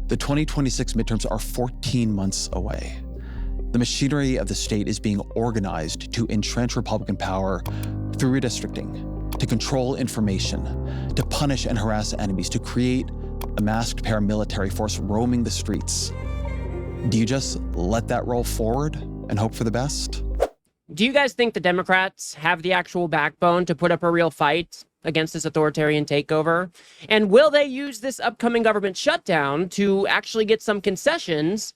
The 2026 midterms are 14 months away. The machinery of the state is being organized to entrench Republican power through redistricting, to control information, to punish and harass enemies, to create a masked paramilitary force roaming the streets. Do you just let that roll forward and hope for the best? Do you guys think the Democrats have the actual backbone to put up a real fight against this authoritarian takeover? And will they use this upcoming government shutdown to actually get some concessions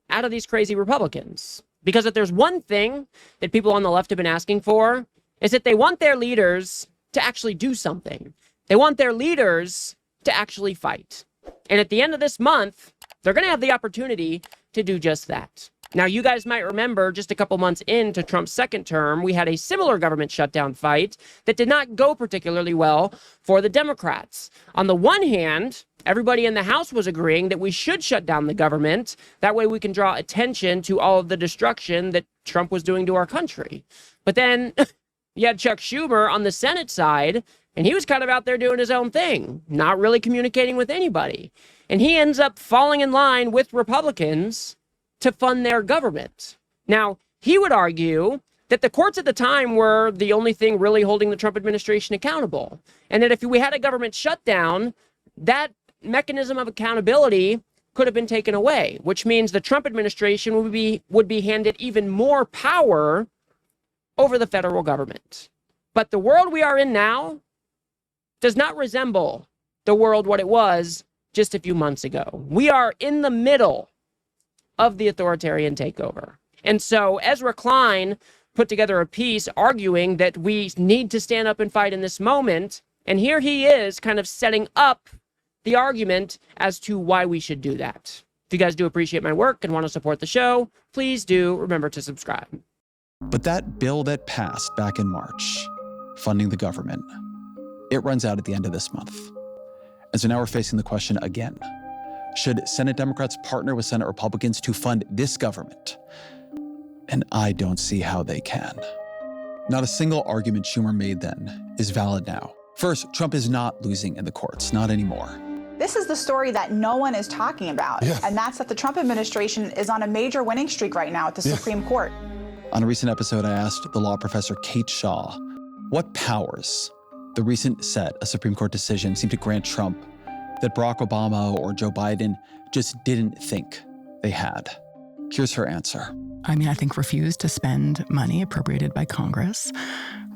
out of these crazy Republicans? Because if there's one thing that people on the left have been asking for, is that they want their leaders to actually do something. They want their leaders to actually fight. And at the end of this month, they're going to have the opportunity to do just that. Now, you guys might remember just a couple months into Trump's second term, we had a similar government shutdown fight that did not go particularly well for the Democrats. On the one hand, everybody in the House was agreeing that we should shut down the government. That way we can draw attention to all of the destruction that Trump was doing to our country. But then you had Chuck Schumer on the Senate side, and he was kind of out there doing his own thing, not really communicating with anybody. And he ends up falling in line with Republicans to fund their government. Now, he would argue that the courts at the time were the only thing really holding the Trump administration accountable. And that if we had a government shutdown, that mechanism of accountability could have been taken away, which means the Trump administration would be handed even more power over the federal government. But the world we are in now does not resemble the world what it was just a few months ago. We are in the middle of the authoritarian takeover. And so Ezra Klein put together a piece arguing that we need to stand up and fight in this moment. And here he is kind of setting up the argument as to why we should do that. If you guys do appreciate my work and want to support the show, please do remember to subscribe. But that bill that passed back in March, funding the government, it runs out at the end of this month. And so now we're facing the question again. Should Senate Democrats partner with Senate Republicans to fund this government? And I don't see how they can. Not a single argument Schumer made then is valid now. First, Trump is not losing in the courts, not anymore. This is the story that no one is talking about, and that's that the Trump administration is on a major winning streak right now at the Supreme Court. On a recent episode, I asked the law professor Kate Shaw what powers the recent set of Supreme Court decisions seem to grant Trump that Barack Obama or Joe Biden just didn't think they had. Here's her answer. I mean, I think refuse to spend money appropriated by Congress,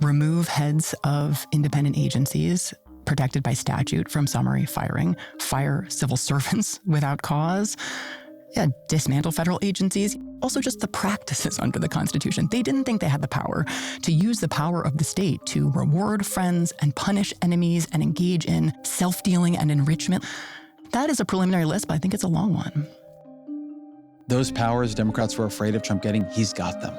remove heads of independent agencies protected by statute from summary firing, fire civil servants without cause, dismantle federal agencies. Also just the practices under the Constitution. They didn't think they had the power to use the power of the state to reward friends and punish enemies and engage in self-dealing and enrichment. That is a preliminary list, but I think it's a long one. Those powers Democrats were afraid of Trump getting, he's got them.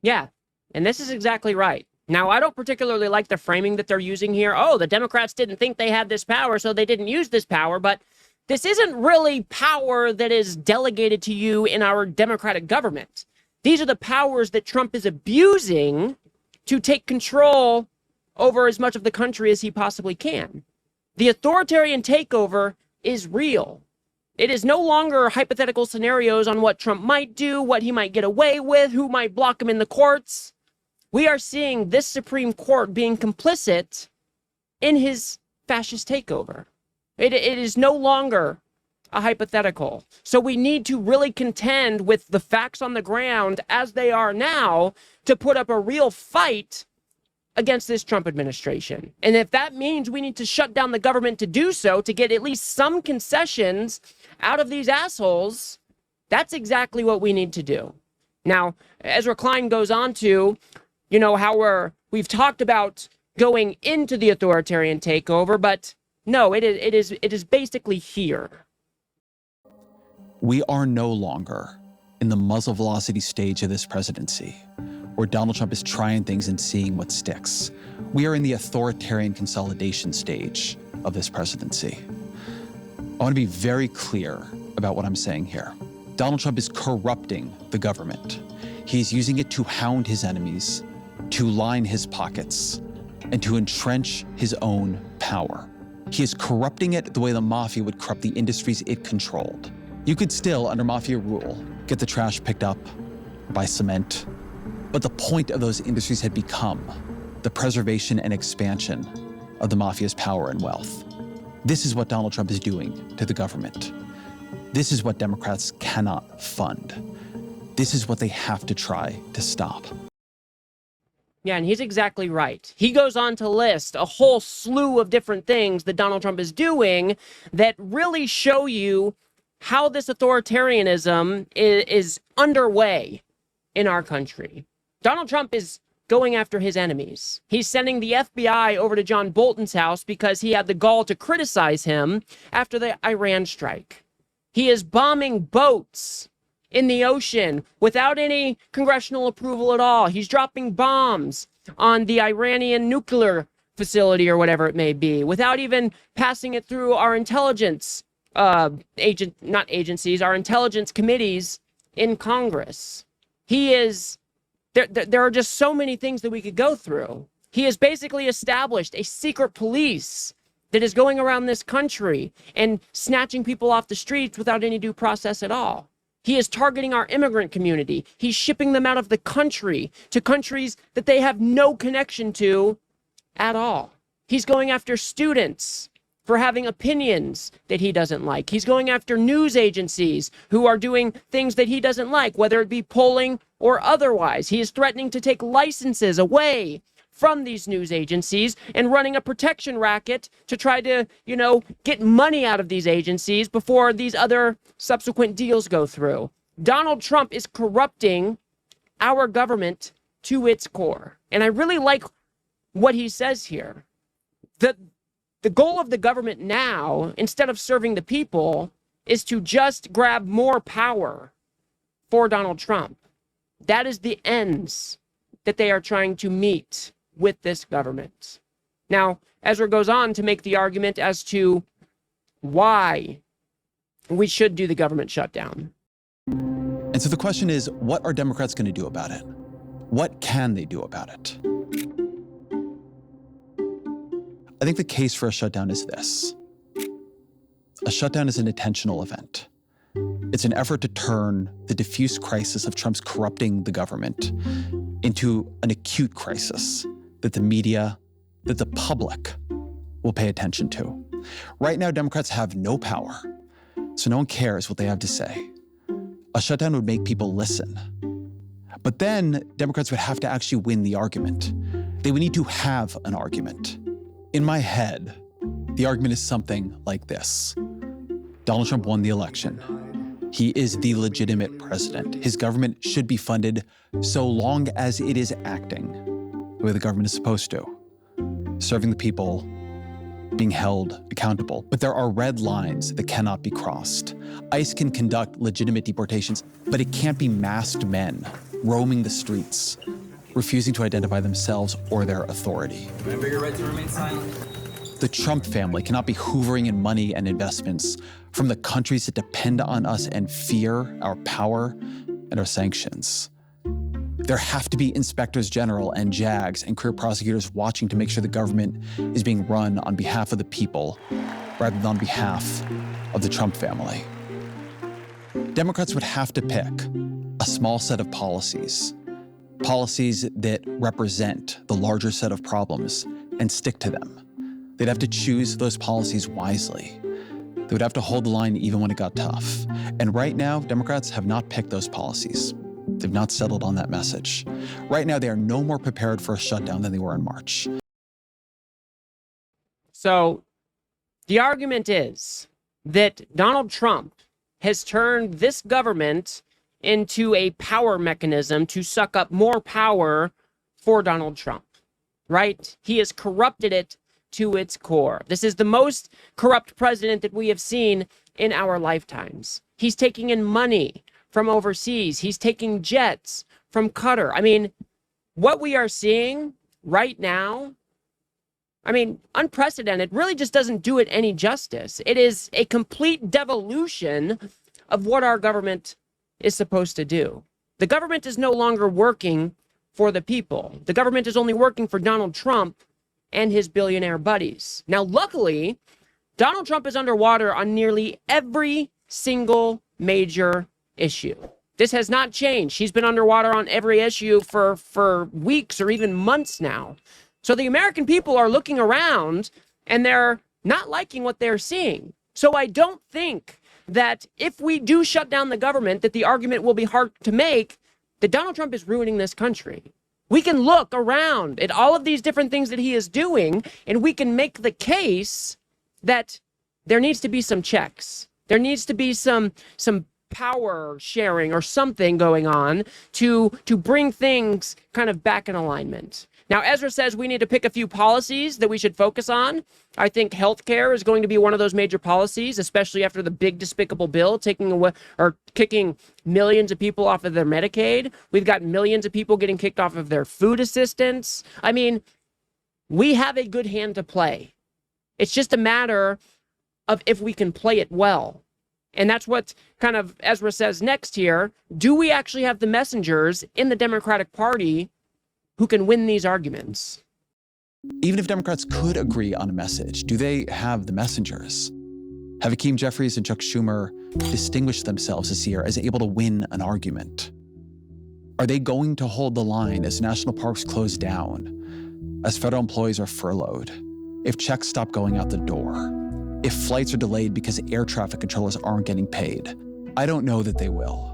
Yeah, and this is exactly right. Now, I don't particularly like the framing that they're using here. Oh, the Democrats didn't think they had this power, so they didn't use this power, but this isn't really power that is delegated to you in our democratic government. These are the powers that Trump is abusing to take control over as much of the country as he possibly can. The authoritarian takeover is real. It is no longer hypothetical scenarios on what Trump might do, what he might get away with, who might block him in the courts. We are seeing this Supreme Court being complicit in his fascist takeover. It is no longer a hypothetical. So we need to really contend with the facts on the ground as they are now to put up a real fight against this Trump administration. And if that means we need to shut down the government to do so, to get at least some concessions out of these assholes, that's exactly what we need to do. Now, Ezra Klein goes on to, how we've talked about going into the authoritarian takeover, but no, it is basically here. We are no longer in the muzzle velocity stage of this presidency, where Donald Trump is trying things and seeing what sticks. We are in the authoritarian consolidation stage of this presidency. I want to be very clear about what I'm saying here. Donald Trump is corrupting the government. He's using it to hound his enemies, to line his pockets, and to entrench his own power. He is corrupting it the way the mafia would corrupt the industries it controlled. You could still, under mafia rule, get the trash picked up by cement, but the point of those industries had become the preservation and expansion of the mafia's power and wealth. This is what Donald Trump is doing to the government. This is what Democrats cannot fund. This is what they have to try to stop. Yeah, and he's exactly right. He goes on to list a whole slew of different things that Donald Trump is doing that really show you how this authoritarianism is underway in our country. Donald Trump is going after his enemies. He's sending the FBI over to John Bolton's house because he had the gall to criticize him after the Iran strike. He is bombing boats in the ocean without any congressional approval at all. He's dropping bombs on the Iranian nuclear facility or whatever it may be without even passing it through our intelligence our intelligence committees in Congress. He is, there are just so many things that we could go through. He has basically established a secret police that is going around this country and snatching people off the streets without any due process at all. He is targeting our immigrant community. He's shipping them out of the country to countries that they have no connection to at all. He's going after students for having opinions that he doesn't like. He's going after news agencies who are doing things that he doesn't like, whether it be polling or otherwise. He is threatening to take licenses away from these news agencies and running a protection racket to try to, get money out of these agencies before these other subsequent deals go through. Donald Trump is corrupting our government to its core. And I really like what he says here. The goal of the government now, instead of serving the people, is to just grab more power for Donald Trump. That is the ends that they are trying to meet with this government. Now, Ezra goes on to make the argument as to why we should do the government shutdown. And so the question is, what are Democrats going to do about it? What can they do about it? I think the case for a shutdown is this. A shutdown is an intentional event. It's an effort to turn the diffuse crisis of Trump's corrupting the government into an acute crisis that the media, that the public will pay attention to. Right now, Democrats have no power, so no one cares what they have to say. A shutdown would make people listen. But then Democrats would have to actually win the argument. They would need to have an argument. In my head, the argument is something like this. Donald Trump won the election. He is the legitimate president. His government should be funded so long as it is acting the way the government is supposed to, serving the people, being held accountable. But there are red lines that cannot be crossed. ICE can conduct legitimate deportations, but it can't be masked men roaming the streets, refusing to identify themselves or their authority. Remember your right to remain silent. The Trump family cannot be hoovering in money and investments from the countries that depend on us and fear our power and our sanctions. There have to be inspectors general and JAGs and career prosecutors watching to make sure the government is being run on behalf of the people rather than on behalf of the Trump family. Democrats would have to pick a small set of policies that represent the larger set of problems and stick to them. They'd have to choose those policies wisely. They would have to hold the line even when it got tough. And right now, Democrats have not picked those policies. They've not settled on that message. Right now, they are no more prepared for a shutdown than they were in March. So the argument is that Donald Trump has turned this government into a power mechanism to suck up more power for Donald Trump, right? He has corrupted it to its core. This is the most corrupt president that we have seen in our lifetimes. He's taking in money from overseas. He's taking jets from Qatar. I mean, what we are seeing right now, unprecedented, really just doesn't do it any justice. It is a complete devolution of what our government is supposed to do. The government is no longer working for the people. The government is only working for Donald Trump and his billionaire buddies. Now, luckily, Donald Trump is underwater on nearly every single major issue. This has not changed. He's been underwater on every issue for weeks or even months now. So the American people are looking around and they're not liking what they're seeing. So I don't think that if we do shut down the government, that the argument will be hard to make that Donald Trump is ruining this country. We can look around at all of these different things that he is doing, and we can make the case that there needs to be some checks. There needs to be some power sharing or something going on to bring things kind of back in alignment. Now, Ezra says we need to pick a few policies that we should focus on. I think healthcare is going to be one of those major policies, especially after the big despicable bill taking away or kicking millions of people off of their Medicaid. We've got millions of people getting kicked off of their food assistance. I mean, we have a good hand to play. It's just a matter of if we can play it well. And that's what kind of Ezra says next here. Do we actually have the messengers in the Democratic Party who can win these arguments? Even if Democrats could agree on a message, do they have the messengers? Have Hakeem Jeffries and Chuck Schumer distinguished themselves this year as able to win an argument? Are they going to hold the line as national parks close down, as federal employees are furloughed, if checks stop going out the door, if flights are delayed because air traffic controllers aren't getting paid? I don't know that they will.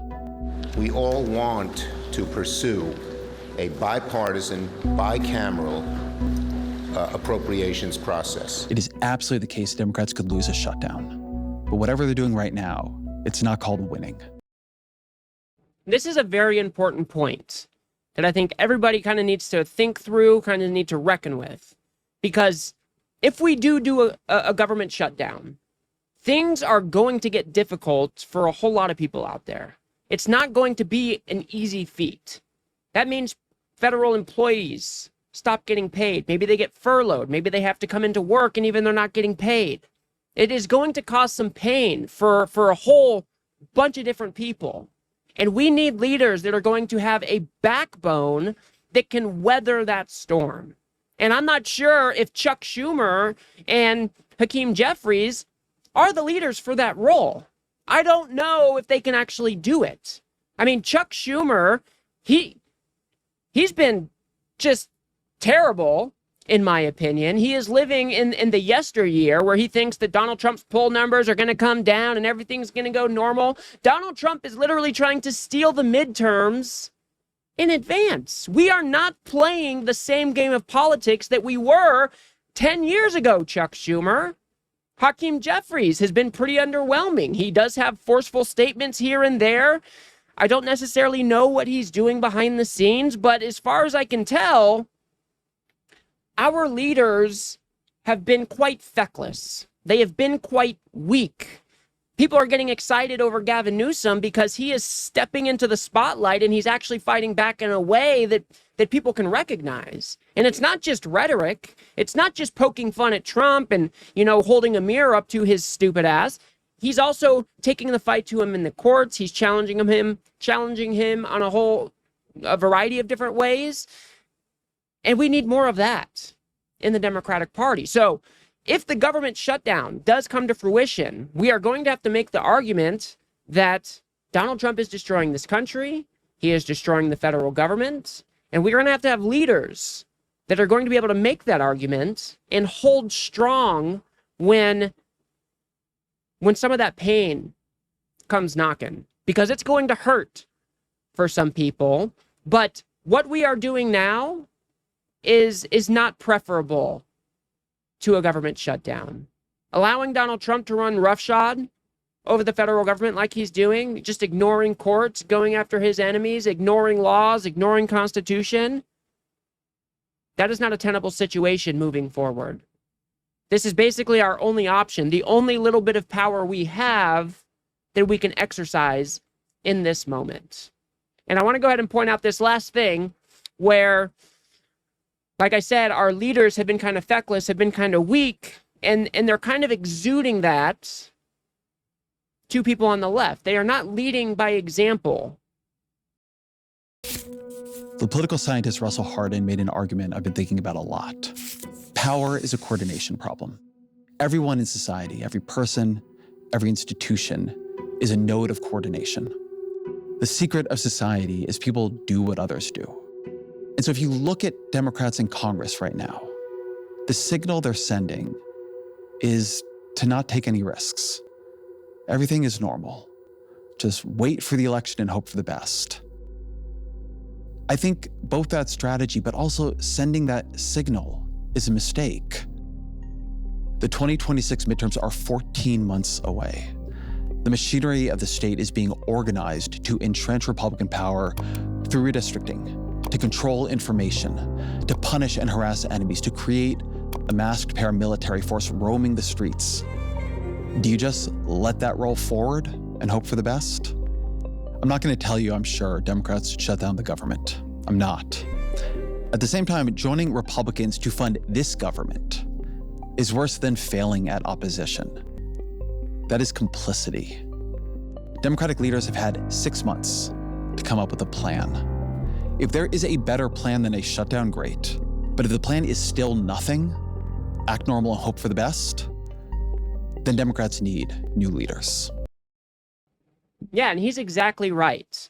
We all want to pursue a bipartisan, bicameral appropriations process. It is absolutely the case Democrats could lose a shutdown. But whatever they're doing right now, it's not called winning. This is a very important point that I think everybody kind of needs to think through, kind of need to reckon with. Because if we do a government shutdown, things are going to get difficult for a whole lot of people out there. It's not going to be an easy feat. That means federal employees stop getting paid. Maybe they get furloughed. Maybe they have to come into work and even they're not getting paid. It is going to cause some pain for a whole bunch of different people. And we need leaders that are going to have a backbone that can weather that storm. And I'm not sure if Chuck Schumer and Hakeem Jeffries are the leaders for that role. I don't know if they can actually do it. I mean, Chuck Schumer, he's been just terrible, in my opinion. He is living in the yesteryear where he thinks that Donald Trump's poll numbers are going to come down and everything's going to go normal. Donald Trump is literally trying to steal the midterms in advance. We are not playing the same game of politics that we were 10 years ago, Chuck Schumer. Hakeem Jeffries has been pretty underwhelming. He does have forceful statements here and there. I don't necessarily know what he's doing behind the scenes, but as far as I can tell, our leaders have been quite feckless. They have been quite weak. People are getting excited over Gavin Newsom because he is stepping into the spotlight and he's actually fighting back in a way that people can recognize. And it's not just rhetoric. It's not just poking fun at Trump and, holding a mirror up to his stupid ass. He's also taking the fight to him in the courts. He's challenging him on a variety of different ways. And we need more of that in the Democratic Party. So if the government shutdown does come to fruition, we are going to have to make the argument that Donald Trump is destroying this country. He is destroying the federal government. And we're going to have leaders that are going to be able to make that argument and hold strong when some of that pain comes knocking, because it's going to hurt for some people. But what we are doing now is not preferable to a government shutdown. Allowing Donald Trump to run roughshod over the federal government like he's doing, just ignoring courts, going after his enemies, ignoring laws, ignoring Constitution, that is not a tenable situation moving forward. This is basically our only option, the only little bit of power we have that we can exercise in this moment. And I want to go ahead and point out this last thing where, like I said, our leaders have been kind of feckless, have been kind of weak, and they're kind of exuding that to people on the left. They are not leading by example. The political scientist Russell Hardin made an argument I've been thinking about a lot. Power is a coordination problem. Everyone in society, every person, every institution is a node of coordination. The secret of society is people do what others do. And so if you look at Democrats in Congress right now, the signal they're sending is to not take any risks. Everything is normal. Just wait for the election and hope for the best. I think both that strategy, but also sending that signal is a mistake. The 2026 midterms are 14 months away. The machinery of the state is being organized to entrench Republican power through redistricting, to control information, to punish and harass enemies, to create a masked paramilitary force roaming the streets. Do you just let that roll forward and hope for the best? I'm not going to tell you, I'm sure, Democrats should shut down the government. I'm not. At the same time, joining Republicans to fund this government is worse than failing at opposition. That is complicity. Democratic leaders have had 6 months to come up with a plan. If there is a better plan than a shutdown, great. But if the plan is still nothing, act normal and hope for the best, then Democrats need new leaders. Yeah, and he's exactly right.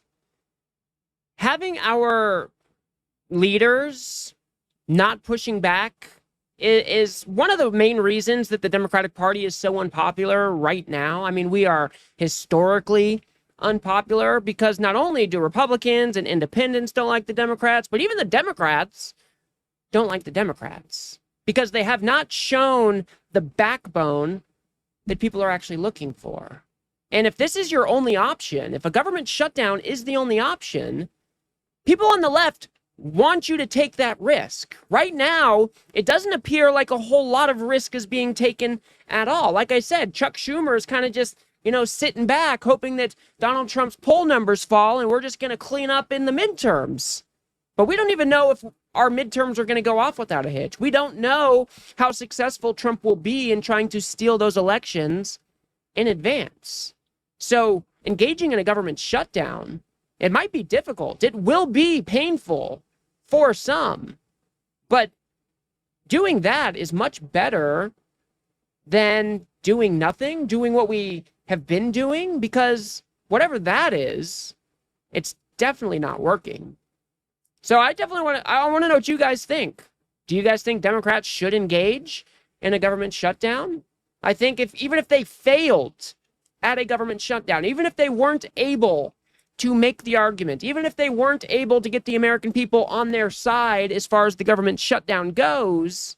Having our leaders not pushing back is one of the main reasons that the Democratic Party is so unpopular right now. I mean, we are historically unpopular because not only do Republicans and independents don't like the Democrats, but even the Democrats don't like the Democrats because they have not shown the backbone that people are actually looking for. And if this is your only option, if a government shutdown is the only option, people on the left want you to take that risk. Right now, it doesn't appear like a whole lot of risk is being taken at all. Like I said, Chuck Schumer is kind of just, sitting back, hoping that Donald Trump's poll numbers fall and we're just going to clean up in the midterms. But we don't even know if our midterms are going to go off without a hitch. We don't know how successful Trump will be in trying to steal those elections in advance. So engaging in a government shutdown, it might be difficult. It will be painful for some, but doing that is much better than doing nothing, doing what we have been doing, because whatever that is, it's definitely not working. So I want to know what you guys think. Do you guys think Democrats should engage in a government shutdown? I think even if they failed at a government shutdown, even if they weren't able to make the argument, even if they weren't able to get the American people on their side as far as the government shutdown goes,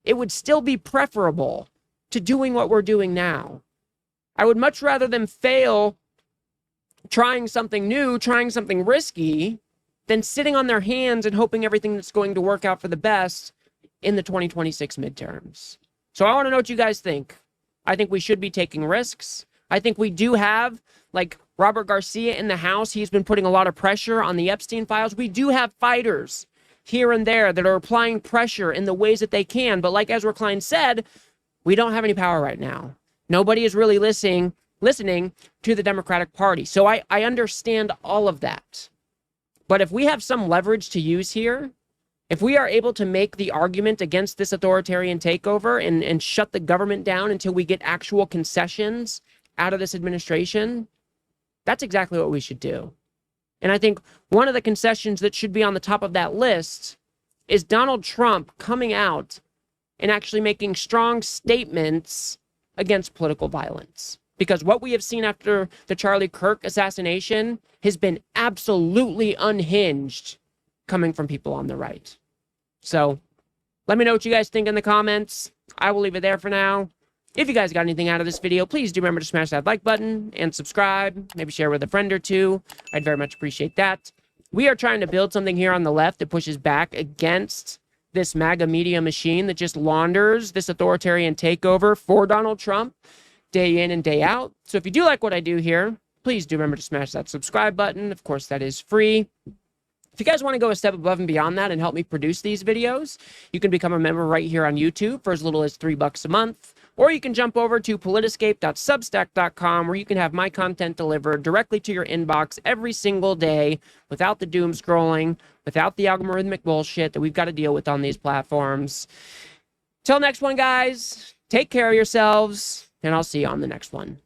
it would still be preferable to doing what we're doing now. I would much rather them fail trying something new, trying something risky, than sitting on their hands and hoping everything that's going to work out for the best in the 2026 midterms. So I want to know what you guys think. I think we should be taking risks. I think we do have, like Robert Garcia in the House, he's been putting a lot of pressure on the Epstein files. We do have fighters here and there that are applying pressure in the ways that they can. But like Ezra Klein said, we don't have any power right now. Nobody is really listening to the Democratic Party. So I understand all of that. But if we have some leverage to use here, if we are able to make the argument against this authoritarian takeover and shut the government down until we get actual concessions out of this administration, that's exactly what we should do. And I think one of the concessions that should be on the top of that list is Donald Trump coming out and actually making strong statements against political violence. Because what we have seen after the Charlie Kirk assassination has been absolutely unhinged coming from people on the right. So let me know what you guys think in the comments. I will leave it there for now. If you guys got anything out of this video, please do remember to smash that like button and subscribe. Maybe share with a friend or two. I'd very much appreciate that. We are trying to build something here on the left that pushes back against this MAGA media machine that just launders this authoritarian takeover for Donald Trump day in and day out. So if you do like what I do here, please do remember to smash that subscribe button. Of course, that is free. If you guys want to go a step above and beyond that and help me produce these videos, you can become a member right here on YouTube for as little as $3 a month. Or you can jump over to politiscape.substack.com where you can have my content delivered directly to your inbox every single day without the doom scrolling, without the algorithmic bullshit that we've got to deal with on these platforms. Till next one, guys. Take care of yourselves, and I'll see you on the next one.